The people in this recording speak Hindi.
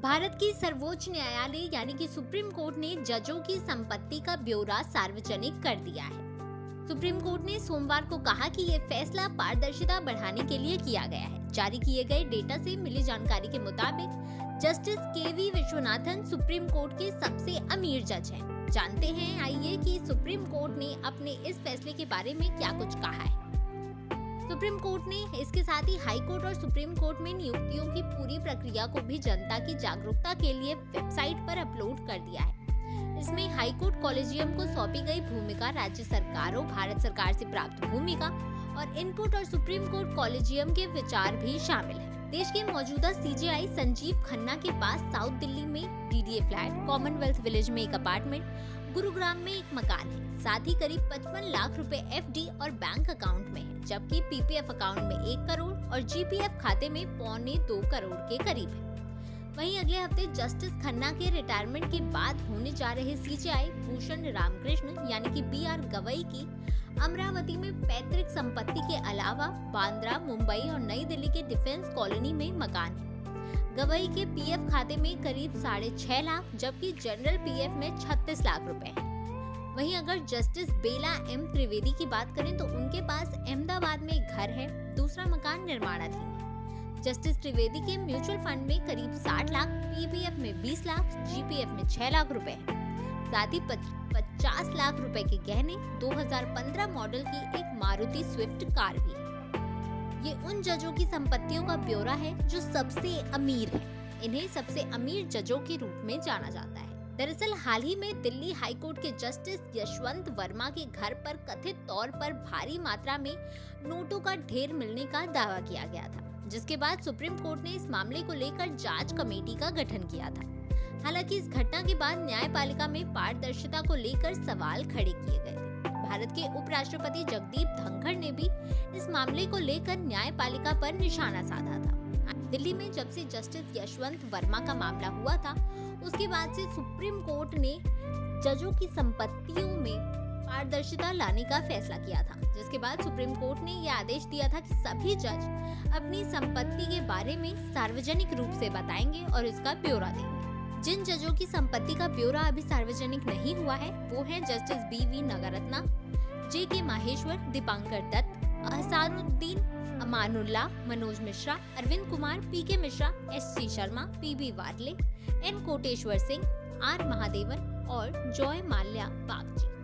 भारत की सर्वोच्च न्यायालय यानी कि सुप्रीम कोर्ट ने जजों की संपत्ति का ब्यौरा सार्वजनिक कर दिया है। सुप्रीम कोर्ट ने सोमवार को कहा कि ये फैसला पारदर्शिता बढ़ाने के लिए किया गया है। जारी किए गए डेटा से मिली जानकारी के मुताबिक justice K V. Viswanathan supreme court के सबसे अमीर जज हैं। जानते हैं आइए कि सुप्रीम कोर्ट ने अपने इस फैसले के बारे में क्या कुछ कहा है। सुप्रीम कोर्ट ने इसके साथ ही हाई कोर्ट और सुप्रीम कोर्ट में नियुक्तियों की पूरी प्रक्रिया को भी जनता की जागरूकता के लिए वेबसाइट पर अपलोड कर दिया है। इसमें हाई कोर्ट कॉलेजियम को सौंपी गई भूमिका, राज्य सरकारों, भारत सरकार से प्राप्त भूमिका और इनपुट और सुप्रीम कोर्ट कॉलेजियम के विचार भी शामिल है। देश के मौजूदा सीजेआई संजीव खन्ना के पास साउथ दिल्ली में डीडीए फ्लैट, कॉमनवेल्थ विलेज में एक अपार्टमेंट, गुरुग्राम में एक मकान है। साथ ही करीब 55 लाख रुपए एफडी और बैंक अकाउंट में है, जबकि पीपीएफ अकाउंट में 1 करोड़ और जीपीएफ खाते में 1.25 करोड़ के करीब है। वहीं अगले हफ्ते जस्टिस खन्ना के रिटायरमेंट के बाद होने जा रहे सीजेआई भूषण रामकृष्ण यानी कि बीआर गवई की अमरावती में पैतृक संपत्ति के अलावा बांद्रा, मुंबई और नई दिल्ली के डिफेंस कॉलोनी में मकान है। गवई के पीएफ खाते में करीब 6.5 लाख जबकि जनरल पीएफ में 36 लाख रुपए हैं। वहीं अगर जस्टिस बेला एम त्रिवेदी की बात करें तो उनके पास अहमदाबाद में एक घर है, दूसरा मकान निर्माणाधीन है। जस्टिस त्रिवेदी के म्यूचुअल फंड में करीब 60 लाख, पीपीएफ में 20 लाख, जीपीएफ में 6 लाख रुपए है। साथ ही 50 लाख रुपए के गहने, 2015 मॉडल की एक मारुति स्विफ्ट कार भी है। ये उन जजों की संपत्तियों का ब्यौरा है जो सबसे अमीर है। इन्हें सबसे अमीर जजों के रूप में जाना जाता है। दरअसल हाल ही में दिल्ली हाई कोर्ट के जस्टिस यशवंत वर्मा के घर पर कथित तौर पर भारी मात्रा में नोटों का ढेर मिलने का दावा किया गया था, जिसके बाद सुप्रीम कोर्ट ने इस मामले को लेकर जांच कमेटी का गठन किया था। हालांकि इस घटना के बाद न्यायपालिका में पारदर्शिता को लेकर सवाल खड़े किए गए थे। भारत के उपराष्ट्रपति जगदीप धनखड़ ने भी इस मामले को लेकर न्यायपालिका पर निशाना साधा था। दिल्ली में जब से जस्टिस यशवंत वर्मा का मामला हुआ था, उसके बाद से सुप्रीम कोर्ट ने जजों की संपत्तियों में पारदर्शिता लाने का फैसला किया था, जिसके बाद सुप्रीम कोर्ट ने यह आदेश दिया था कि सभी जज अपनी संपत्ति के बारे में सार्वजनिक रूप से बताएंगे और इसका ब्यौरा देंगे। जिन जजों की संपत्ति का ब्यौरा अभी सार्वजनिक नहीं हुआ है वो है justice B V. Nagarathna, J K. Maheshwar, Dipankar Datta, Ahsanuddin Amanullah, Manoj Mishra, Arvind Kumar, P K. Mishra, S C. Sharma, P B. Varale, N. Koteshwar Singh, R. Mahadevan और जॉय माल्या बागची।